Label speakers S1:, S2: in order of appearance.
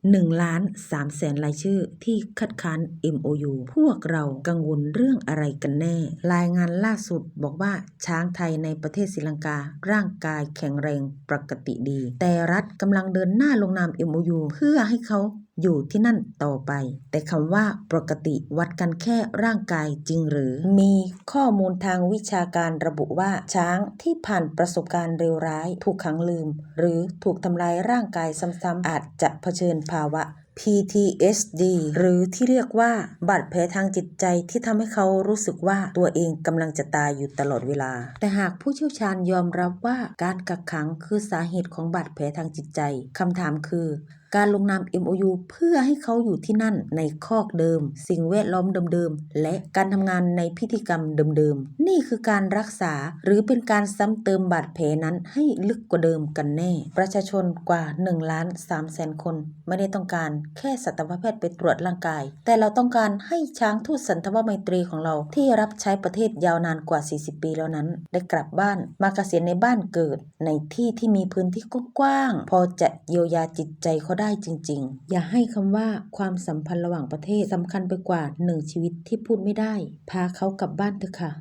S1: 1,300,000 รายชื่อที่คัดค้าน MOU พวกเรากังวลเรื่องอะไรกันแน่รายงานล่าสุดบอกว่าช้างไทยในประเทศศรีลังการ่างกายแข็งแรงปกติดีแต่รัฐกำลังเดินหน้าลงนาม MOU เพื่อให้เขาอยู่ที่นั่นต่อไปแต่คำว่าปกติวัดกันแค่ร่างกายจริงหรือมีข้อมูลทางวิชาการระบุว่าช้างที่ผ่านประสบการณ์เลวร้ายถูกขังลืมหรือถูกทำลายร่างกายซ้ำๆอาจจะเผชิญภาวะ PTSD หรือที่เรียกว่าบาดแผลทางจิตใจที่ทำให้เขารู้สึกว่าตัวเองกำลังจะตายอยู่ตลอดเวลาแต่หากผู้เชี่ยวชาญยอมรับว่าการกักขังคือสาเหตุของบาดแผลทางจิตใจคำถามคือการลงนาม MOU เพื่อให้เขาอยู่ที่นั่นในคอกเดิมสิ่งแวดล้อมเดิมๆและการทำงานในพิธีกรรมเดิมๆนี่คือการรักษาหรือเป็นการซ้ำเติมบาดแผลนั้นให้ลึกกว่าเดิมกันแน่ประชาชนกว่า 1,300,000 คนไม่ได้ต้องการแค่สัตวแพทย์ไปตรวจร่างกายแต่เราต้องการให้ช้างทูตสันทวไมตรีของเราที่รับใช้ประเทศยาวนานกว่า40 ปีแล้วนั้นได้กลับบ้านมาเกษียณในบ้านเกิดในที่ที่มีพื้นที่กว้างพอจะเยียวยาจิตใจเขาได้จริงๆอย่าให้คำว่าความสัมพันธ์ระหว่างประเทศสำคัญไปกว่า1 ชีวิตที่พูดไม่ได้พาเขากลับบ้านเถอะค่ะ